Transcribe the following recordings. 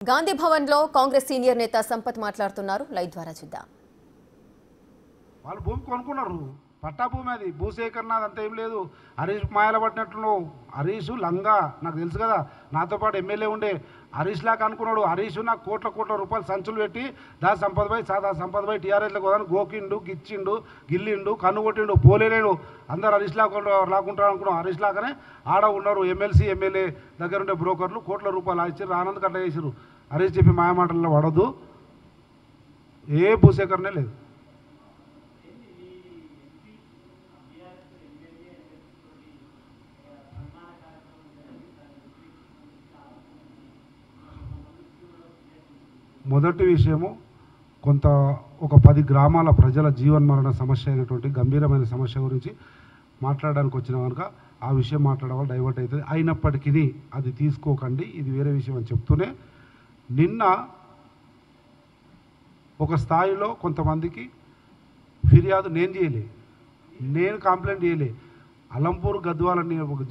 గాంధీ భవన్లో కాంగ్రెస్ సీనియర్ నేత సంపత్ మాట్లాడుతున్నారు. లైవ్ ద్వారా చూద్దాం. వాళ్ళు భూమి కొనుక్కున్నారు, పట్టా భూమి, అది భూసేకరణ అదంతా ఏం లేదు. హరీష్ మాయల పట్టినట్లు హరీష్ లంగా నాకు తెలుసు కదా, నాతో పాటు ఎమ్మెల్యే ఉండే హరీష్ లాగా అనుకున్నాడు. హరీష్ నాకు కోట్ల రూపాయలు సంచులు పెట్టి దా సంపద్ భాయ్ టీఆర్ఎస్లో కూడా గోకిండు, గిచ్చిండు, గిల్లిండు, కన్ను కొట్టిండు, పోలేలేడు. అందరు హరీష్ లాక్కుంటారు అనుకున్నాం. హరీష్ లాగానే ఆడ ఉన్నారు ఎమ్మెల్సీ ఎమ్మెల్యే దగ్గర ఉండే బ్రోకర్లు కోట్ల రూపాయలు ఇచ్చారు, ఆనంద్ కట్ట చేసారు. హరీష్ చెప్పి మాయమాటల్లో పడద్దు, ఏ భూసేకరణే లేదు. మొదటి విషయము, ఒక 10 గ్రామాల ప్రజల జీవన్మరణ సమస్య అయినటువంటి గంభీరమైన సమస్య గురించి మాట్లాడడానికి వచ్చిన కనుక ఆ విషయం మాట్లాడడం డైవర్ట్ అవుతుంది. అయినప్పటికీ అది తీసుకోకండి, ఇది వేరే విషయం అని చెప్తూనే, నిన్న ఒక స్థాయిలో కొంతమందికి ఫిర్యాదు నేను కంప్లైంట్ చేయలే. అలంపూర్ గద్వాల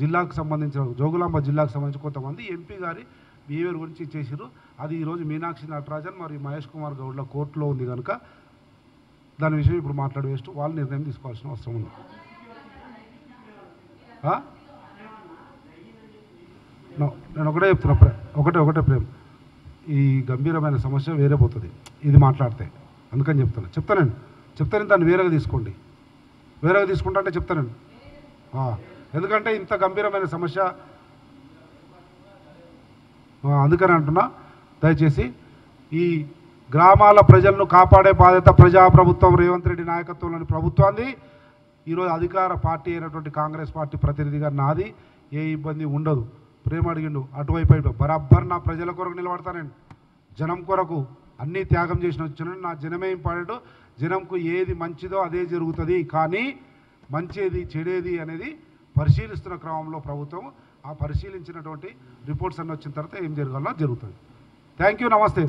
జిల్లాకు సంబంధించిన జోగులాంబ జిల్లాకు సంబంధించి కొంతమంది ఎంపీ గారి బిహేవియర్ గురించి చేశారు. అది ఈరోజు మీనాక్షి నటరాజన్ మరియు మహేష్ కుమార్ గౌడ్ల కోర్టులో ఉంది కనుక దాని విషయం ఇప్పుడు మాట్లాడి వేస్ట్. వాళ్ళు నిర్ణయం తీసుకోవాల్సిన అవసరం ఉంది. నేను ఒకటే చెప్తున్నా, ఒకటే ప్రేమ్, ఈ గంభీరమైన సమస్య వేరే పోతుంది ఇది మాట్లాడితే, అందుకని చెప్తాను దాన్ని వేరేగా తీసుకోండి. వేరేగా తీసుకుంటా అంటే చెప్తాను. ఎందుకంటే ఇంత గంభీరమైన సమస్య, అందుకని అంటున్నా, దయచేసి ఈ గ్రామాల ప్రజలను కాపాడే బాధ్యత ప్రజాప్రభుత్వం రేవంత్ రెడ్డి నాయకత్వంలోని ప్రభుత్వాన్ని. ఈరోజు అధికార పార్టీ అయినటువంటి కాంగ్రెస్ పార్టీ ప్రతినిధిగా నాది, ఏ ఇబ్బంది ఉండదు. ప్రేమ అడిగిండు అటువైపు బరాబర్ నా ప్రజల కొరకు నిలబడతానండి, జనం కొరకు అన్నీ త్యాగం చేసిన వచ్చిన నా జనమే ఇంపార్టెంట్. జనంకు ఏది మంచిదో అదే జరుగుతుంది, కానీ మంచిది చెడేది అనేది పరిశీలిస్తున్న క్రమంలో ప్రభుత్వం ఆ పరిశీలించినటువంటి రిపోర్ట్స్ అన్నీ వచ్చిన తర్వాత ఏం జరగాలో జరుగుతుంది. థ్యాంక్ యూ, నమస్తే.